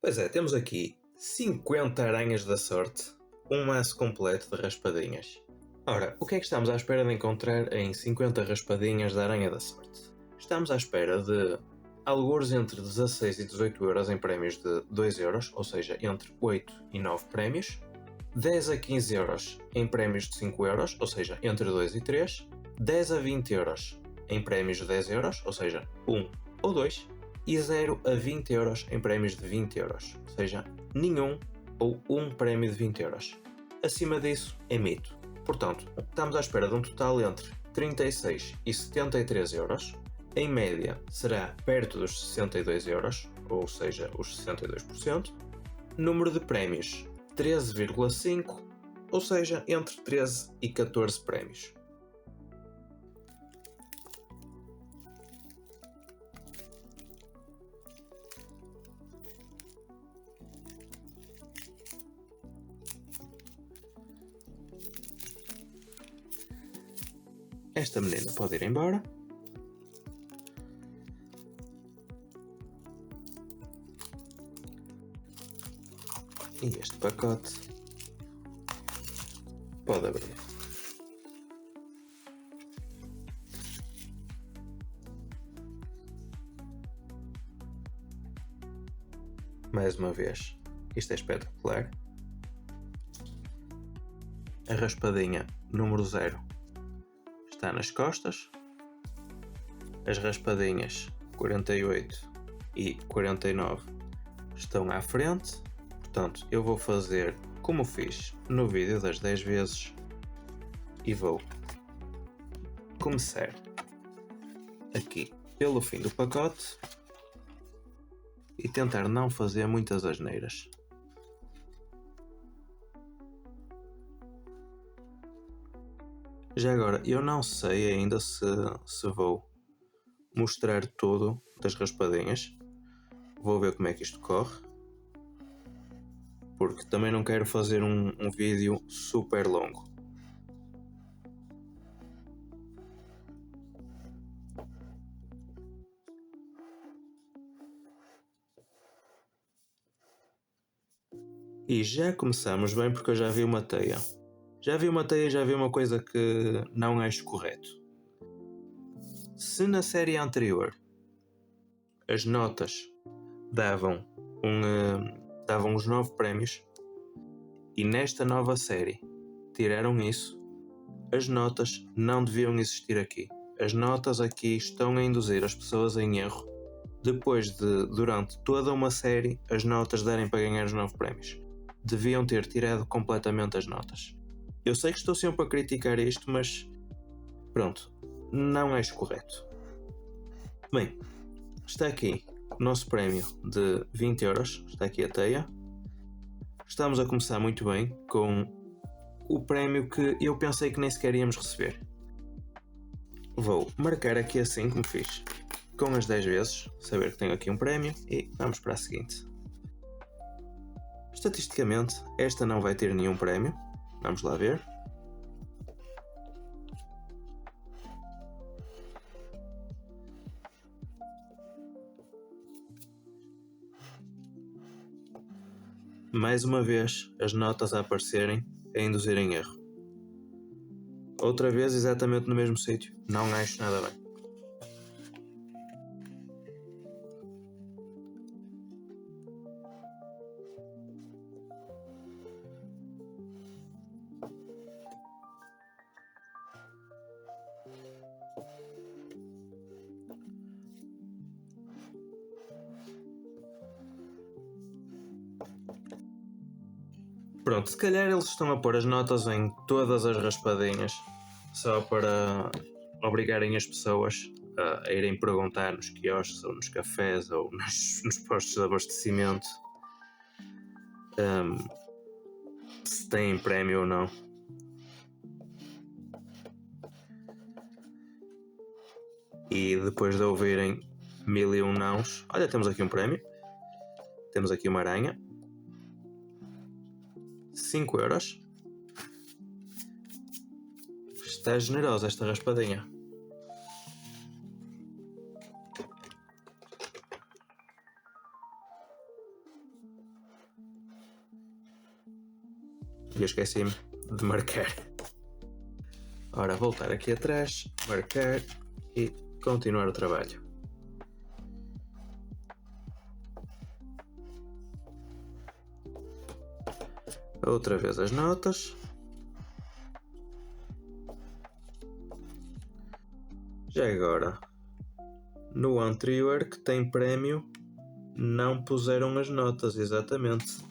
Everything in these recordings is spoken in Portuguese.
Pois é, temos aqui 50 aranhas da sorte, um maço completo de raspadinhas. Ora, o que é que estamos à espera de encontrar em 50 raspadinhas da aranha da sorte? Estamos à espera de algures entre 16 e 18 euros em prémios de 2 euros, ou seja, entre 8 e 9 prémios, 10 a 15 euros em prémios de 5 euros, ou seja, entre 2 e 3, 10 a 20 euros em prémios de 10 euros, ou seja, 1 ou 2, e 0 a 20 euros em prémios de 20 euros, ou seja, nenhum ou um prémio de 20 euros. Acima disso é mito. Portanto, estamos à espera de um total entre 36 e 73 euros. Em média será perto dos 62 euros, ou seja, os 62%. Número de prémios 13,5, ou seja, entre 13 e 14 prémios. Esta menina pode ir embora. E este pacote pode abrir. Mais uma vez, isto é espetacular. A raspadinha número 0 está nas costas. As raspadinhas 48 e 49 estão à frente. Portanto, eu vou fazer como fiz no vídeo das 10 vezes e vou começar aqui pelo fim do pacote e tentar não fazer muitas asneiras. Já agora, eu não sei ainda se vou mostrar tudo das raspadinhas. Vou ver como é que isto corre, porque também não quero fazer um vídeo super longo. E já começamos bem, porque eu já vi uma teia. Já vi uma coisa que não acho correto. Se na série anterior as notas davam os 9 prémios e nesta nova série tiraram isso, as notas não deviam existir aqui. As notas aqui estão a induzir as pessoas em erro depois de, durante toda uma série, as notas darem para ganhar os 9 prémios. Deviam ter tirado completamente as notas. Eu sei que estou sempre a criticar isto, mas pronto, não acho correto. Bem, está aqui o nosso prémio de 20 euros, está aqui a teia. Estamos a começar muito bem com o prémio que eu pensei que nem sequer íamos receber. Vou marcar aqui assim como fiz, com as 10 vezes, saber que tenho aqui um prémio e vamos para a seguinte. Estatisticamente, esta não vai ter nenhum prémio. Vamos lá ver. Mais uma vez, as notas a aparecerem a induzirem erro. Outra vez exatamente no mesmo sítio. Não acho nada bem. Pronto, se calhar eles estão a pôr as notas em todas as raspadinhas só para obrigarem as pessoas a irem perguntar nos quiosques ou nos cafés ou nos postos de abastecimento se têm prémio ou não. E depois de ouvirem 1001 nãos, olha, temos aqui um prémio, temos aqui uma aranha, 5 euros. Está generosa esta raspadinha. E eu esqueci-me de marcar. Ora, voltar aqui atrás, marcar e continuar o trabalho. Outra vez as notas. Já agora, no anterior que tem prémio, não puseram as notas, exatamente.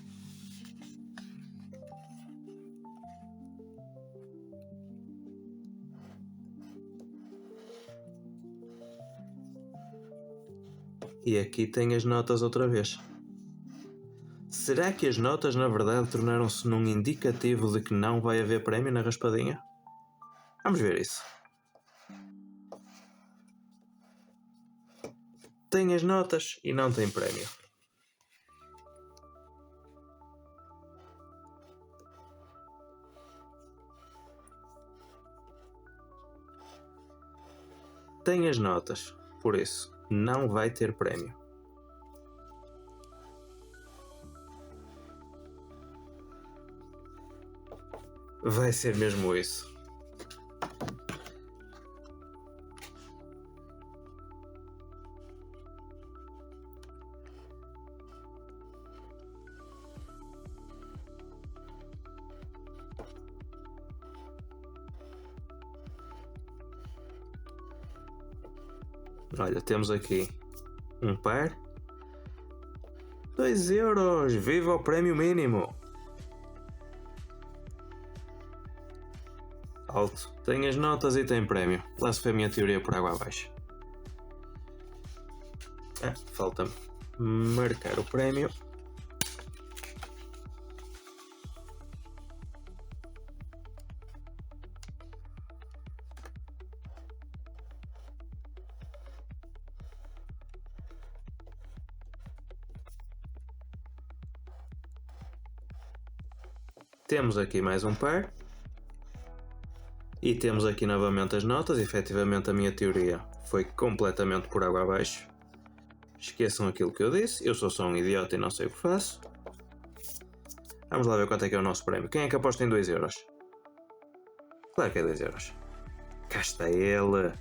E aqui tem as notas outra vez. Será que as notas na verdade tornaram-se num indicativo de que não vai haver prémio na raspadinha? Vamos ver isso. Tem as notas e não tem prémio. Tem as notas, por isso não vai ter prémio. Vai ser mesmo isso. Olha, temos aqui um par. 2 euros! Viva o prémio mínimo! Alto. Tem as notas e tem prémio. Lá se foi a minha teoria por água abaixo. Falta-me marcar o prémio. Temos aqui mais um par. E temos aqui novamente as notas. Efetivamente a minha teoria foi completamente por água abaixo. Esqueçam aquilo que eu disse. Eu sou só um idiota e não sei o que faço. Vamos lá ver quanto é que é o nosso prémio. Quem é que aposta em 2 euros? Claro que é 2 euros. Cá está ele.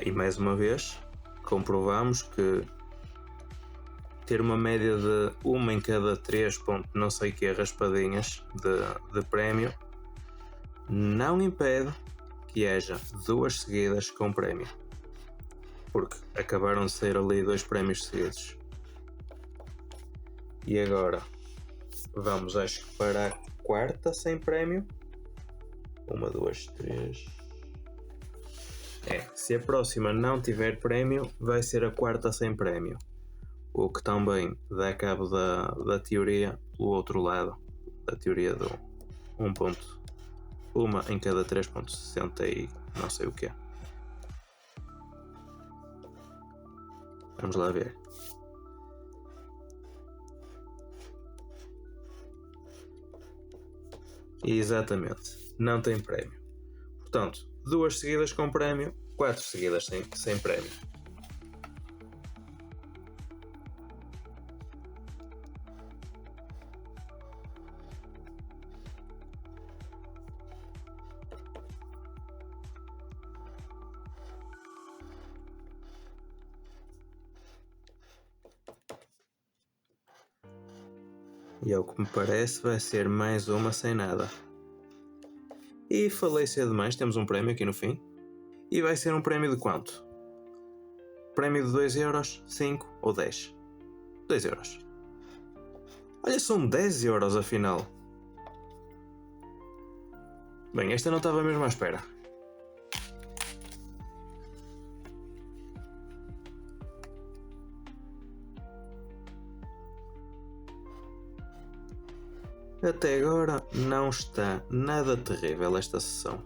E mais uma vez comprovamos que ter uma média de uma em cada 3 não sei que raspadinhas de prémio não impede que haja 2 seguidas com prémio, porque acabaram de sair ali 2 prémios seguidos. E agora vamos, acho que para a quarta sem prémio. 1, 2, 3. Se a próxima não tiver prémio, vai ser a quarta sem prémio. O que também dá cabo da teoria do outro lado, da teoria do 1 ponto. Uma em cada 3.60 e não sei o que é. Vamos lá ver. Exatamente, não tem prémio. Portanto, 2 seguidas com prémio, 4 seguidas sem prémio. E ao que me parece vai ser mais uma sem nada. E falei cedo demais, temos um prémio aqui no fim. E vai ser um prémio de quanto? Prémio de 2 euros, 5 ou 10? 2 euros. Olha, são 10 euros afinal. Bem, esta não estava mesmo à espera. Até agora não está nada terrível esta sessão.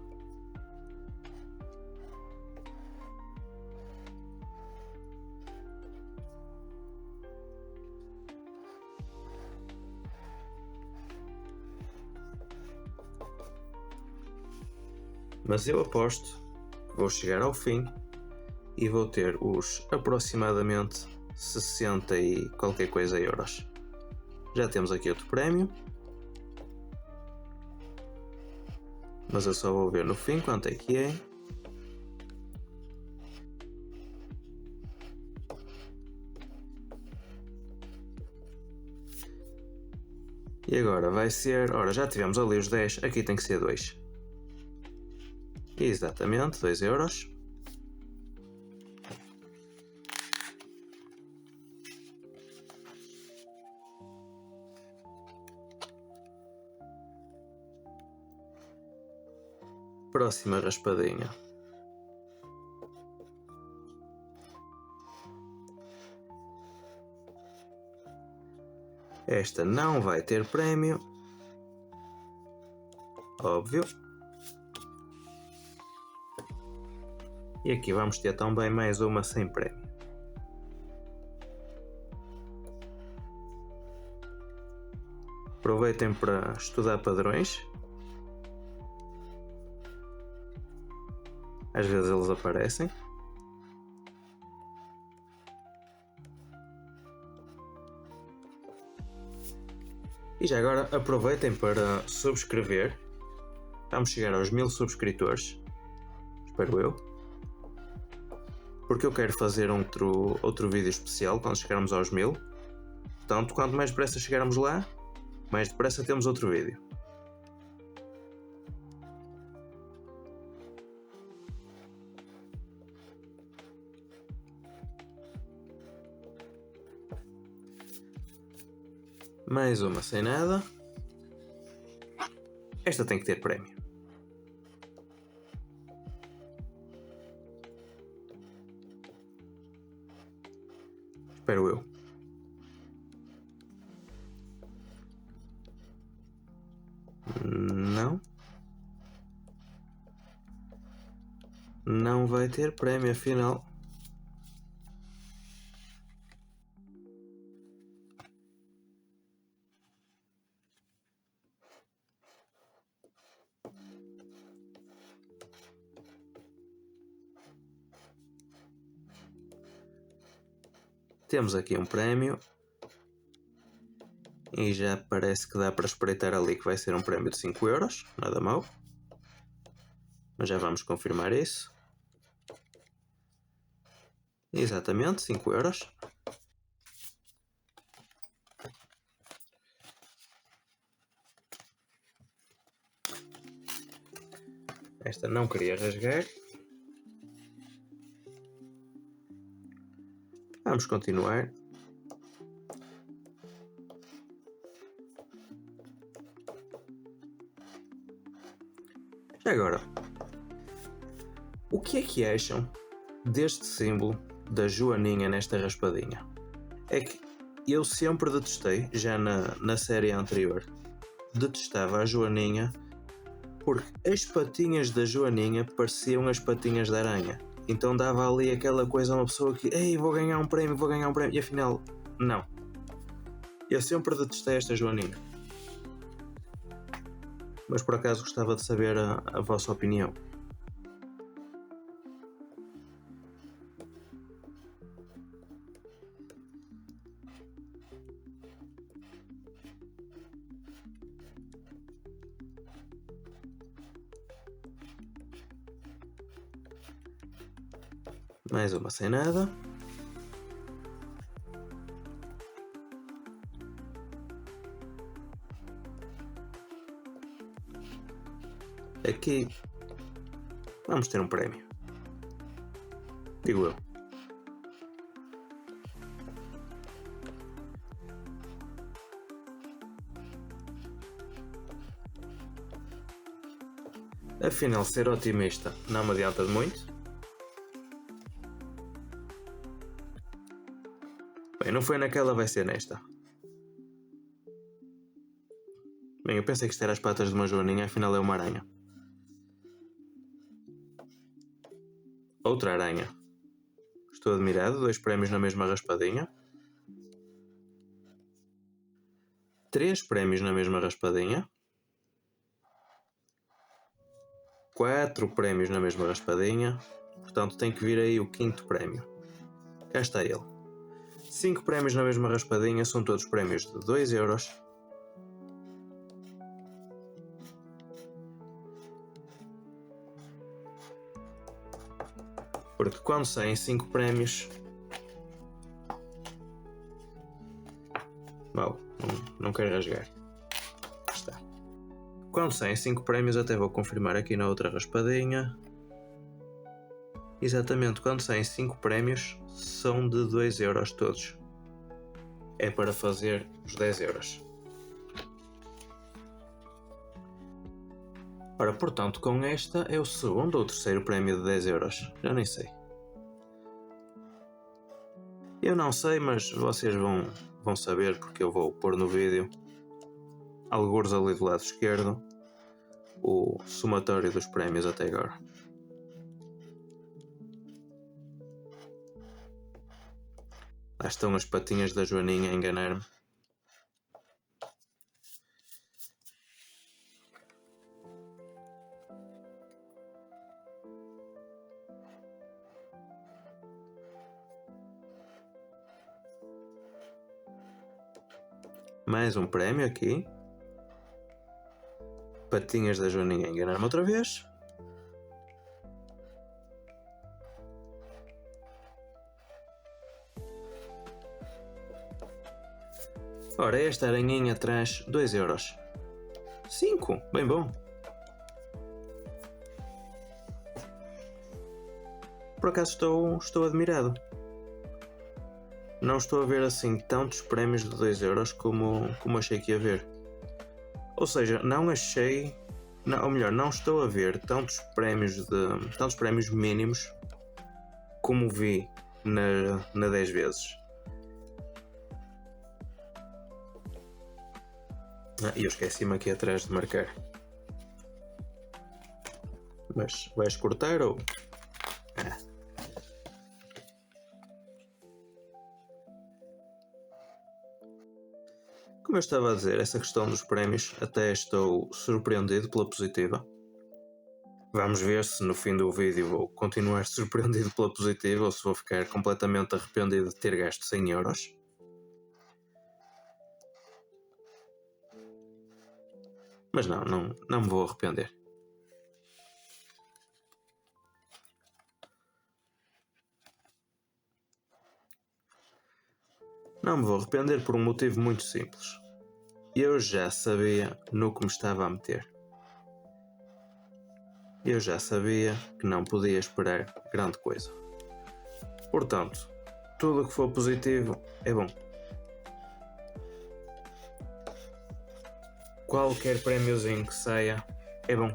Mas eu aposto que vou chegar ao fim e vou ter os aproximadamente 60 e qualquer coisa euros. Já temos aqui outro prémio, mas eu só vou ver no fim quanto é que é. E agora vai ser... Ora, já tivemos ali os 10, aqui tem que ser 2. Exatamente, 2 euros. Próxima raspadinha. Esta não vai ter prémio. Óbvio. E aqui vamos ter também mais uma sem prémio. Aproveitem para estudar padrões. Às vezes eles aparecem. E já agora aproveitem para subscrever. Vamos chegar aos 1000 subscritores. Espero eu. Porque eu quero fazer outro vídeo especial quando chegarmos aos 1000. Portanto, quanto mais depressa chegarmos lá, mais depressa temos outro vídeo. Mais uma sem nada. Esta tem que ter prémio. Espero eu. Não. Não vai ter prémio afinal. Temos aqui um prémio. E já parece que dá para espreitar ali que vai ser um prémio de 5 euros. Nada mal. Mas já vamos confirmar isso. Exatamente, 5 euros. Esta não queria rasgar. Vamos continuar. Agora, o que é que acham deste símbolo da joaninha nesta raspadinha? É que eu sempre detestei, já na série anterior, detestava a joaninha porque as patinhas da joaninha pareciam as patinhas da aranha. Então dava ali aquela coisa a uma pessoa que, ei, vou ganhar um prémio, e afinal, não. Eu sempre detestei esta joaninha. Mas por acaso gostava de saber a vossa opinião. Mais uma sem nada. aqui vamos ter um prémio. Digo eu. Afinal, ser otimista não me adianta de muito. Bem, não foi naquela, vai ser nesta. Bem, eu pensei que isto era as patas de uma joaninha, afinal é uma aranha. Outra aranha. Estou admirado, 2 prémios na mesma raspadinha. 3 prémios na mesma raspadinha. 4 prémios na mesma raspadinha. Portanto, tem que vir aí o 5º prémio. Cá está ele. 5 prémios na mesma raspadinha, são todos prémios de 2€. Porque quando saem 5 prémios... Mal, não quero rasgar. Está. Quando saem 5 prémios, até vou confirmar aqui na outra raspadinha. Exatamente, quando saem 5 prémios, são de 2€ todos. É para fazer os 10€. Ora, portanto, com esta é o 2º ou 3º prémio de 10€. Já nem sei. Eu não sei, mas vocês vão saber, porque eu vou pôr no vídeo, algures ali do lado esquerdo, o somatório dos prémios até agora. Lá estão as patinhas da Joaninha a enganar-me. Mais um prémio aqui. Patinhas da Joaninha a enganar-me outra vez. Ora, esta aranhinha traz 2€. 5, bem bom. Por acaso estou admirado. Não estou a ver assim tantos prémios de 2€ como achei que ia ver. Ou seja, não achei... Não, ou melhor, não estou a ver tantos prémios mínimos como vi na 10 vezes. E eu esqueci-me aqui atrás de marcar. Mas vais cortar ou... Como eu estava a dizer, essa questão dos prémios, até estou surpreendido pela positiva. Vamos ver se no fim do vídeo vou continuar surpreendido pela positiva ou se vou ficar completamente arrependido de ter gasto 100€. Mas não me vou arrepender. Não me vou arrepender por um motivo muito simples. Eu já sabia no que me estava a meter. Eu já sabia que não podia esperar grande coisa. Portanto, tudo o que for positivo é bom. Qualquer prémiozinho que saia é bom.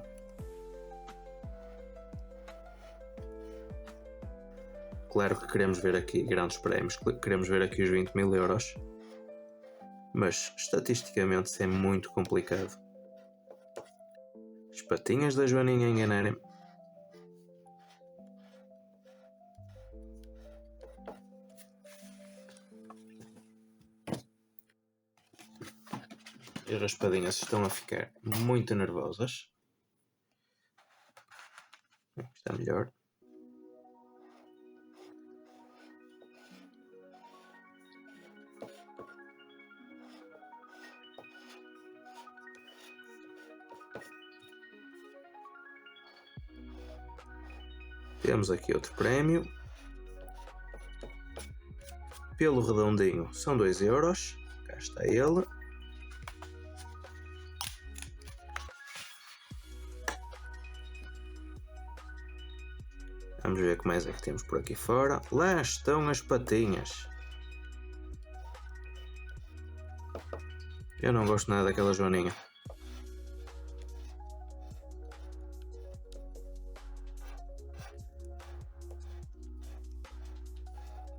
Claro que queremos ver aqui grandes prémios, queremos ver aqui os 20.000€, mas estatisticamente isso é muito complicado. As patinhas da Joaninha enganarem-me. As raspadinhas estão a ficar muito nervosas. Está melhor. Temos aqui outro prémio. Pelo redondinho são 2€. Cá está ele. Vamos ver o que mais é que temos por aqui fora. Lá estão as patinhas. Eu não gosto nada daquela joaninha.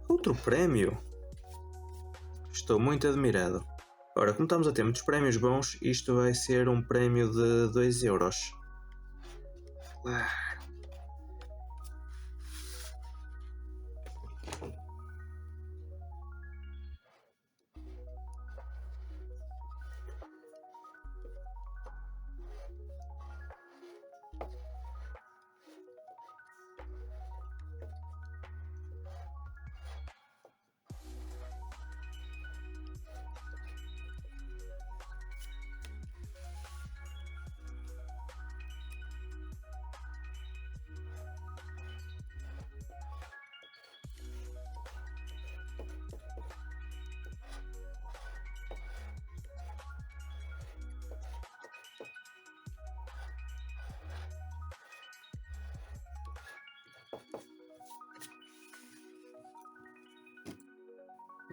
Outro prémio? Estou muito admirado. Ora, como estamos a ter muitos prémios bons, isto vai ser um prémio de 2€.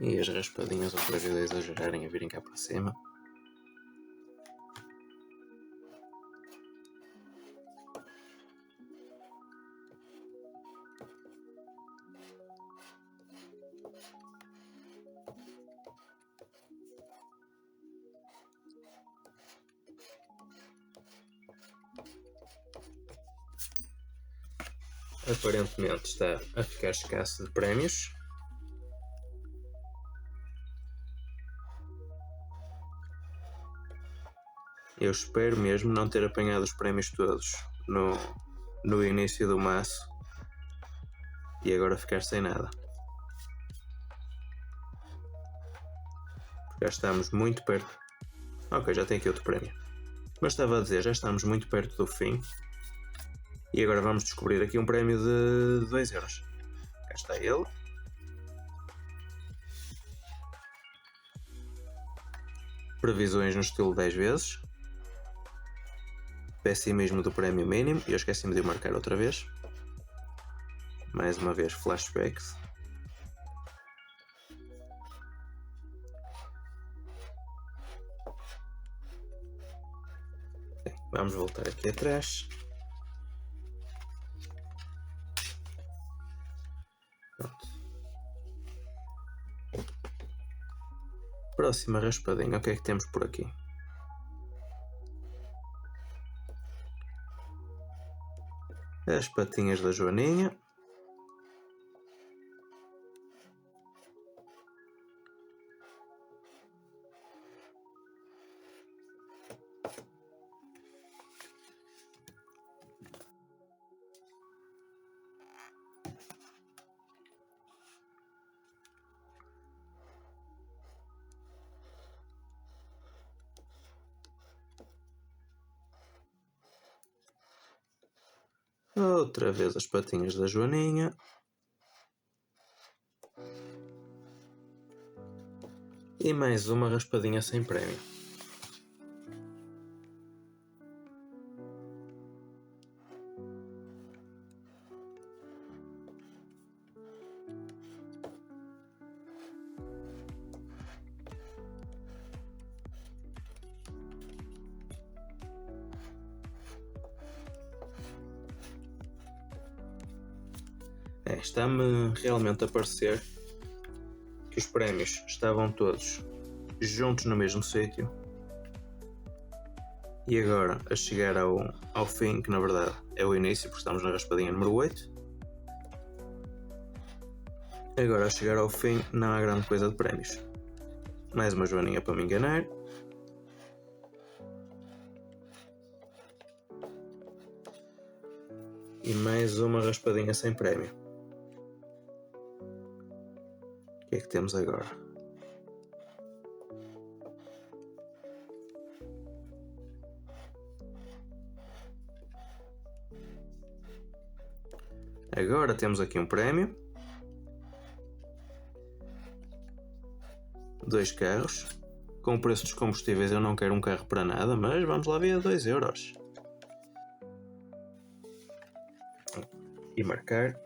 E as raspadinhas outra vez a exagerarem a virem cá para cima. Aparentemente está a ficar escasso de prémios. Eu espero mesmo não ter apanhado os prémios todos no início do maço e agora ficar sem nada. Já estamos muito perto. Ok, já tem aqui outro prémio. Mas estava a dizer, já estamos muito perto do fim. E agora vamos descobrir aqui um prémio de 2€. Cá está ele. Previsões no estilo 10 vezes. Pessimismo do prémio mínimo. E eu esqueci-me de o marcar outra vez. Mais uma vez, flashbacks. Vamos voltar aqui atrás. Pronto. Próxima raspadinha, o que é que temos por aqui? As patinhas da Joaninha. Outra vez as patinhas da Joaninha. E mais uma raspadinha sem prémio. Está-me realmente a parecer que os prémios estavam todos juntos no mesmo sítio e agora a chegar ao fim, que na verdade é o início, porque estamos na raspadinha número 8. Agora a chegar ao fim não há grande coisa de prémios. Mais uma joaninha para me enganar. E mais uma raspadinha sem prémio. O que é que temos agora? Agora temos aqui um prémio. 2 carros. Com o preço dos combustíveis eu não quero um carro para nada, mas vamos lá ver a 2€. e marcar.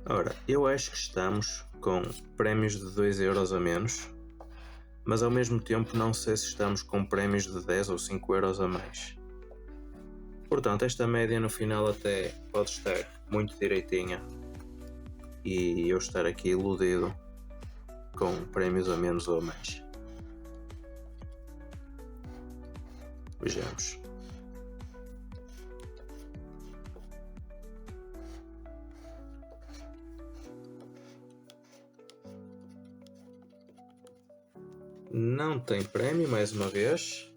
Ora, eu acho que estamos com prémios de 2€ a menos, mas ao mesmo tempo não sei se estamos com prémios de 10 ou 5€ a mais. Portanto, esta média no final até pode estar muito direitinha e eu estar aqui iludido com prémios a menos ou a mais. Vejamos. Não tem prémio mais uma vez.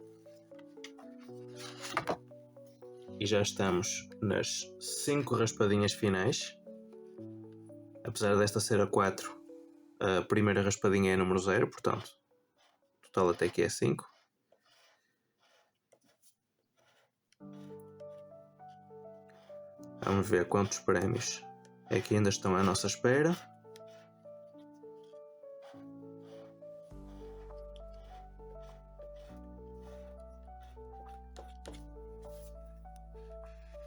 E já estamos nas 5 raspadinhas finais. Apesar desta ser a 4, a primeira raspadinha é número 0, portanto, o total até aqui é 5. Vamos ver quantos prémios é que ainda estão à nossa espera.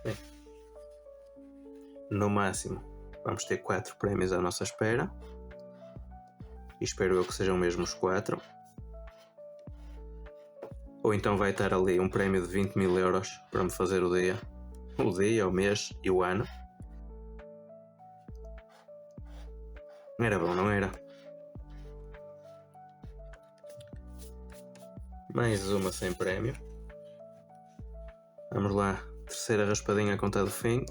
Bem, no máximo vamos ter 4 prémios à nossa espera. E espero eu que sejam mesmo os 4. Ou então vai estar ali um prémio de 20.000€ para me fazer o dia, o mês e o ano. Era bom, não era? Mais uma sem prémio. Vamos lá, terceira raspadinha a contar do fim.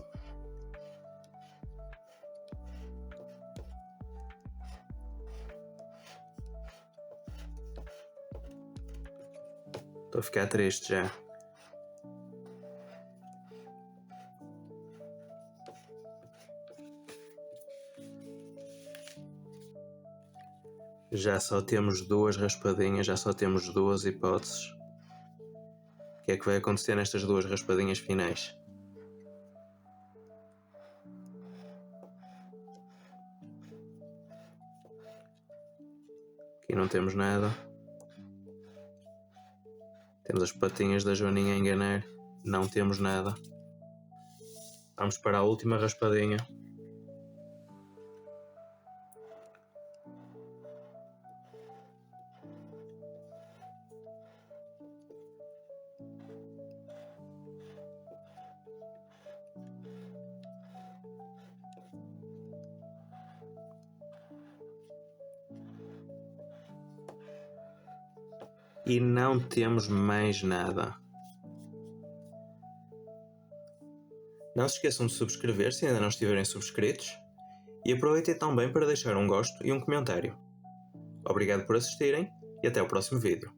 Estou a ficar triste já. Já só temos 2 raspadinhas, já só temos 2 hipóteses. O que é que vai acontecer nestas 2 raspadinhas finais? Aqui não temos nada. Temos as patinhas da Joaninha a enganar. Não temos nada. Vamos para a última raspadinha. E não temos mais nada. Não se esqueçam de subscrever se ainda não estiverem subscritos e aproveitem também para deixar um gosto e um comentário. Obrigado por assistirem e até o próximo vídeo.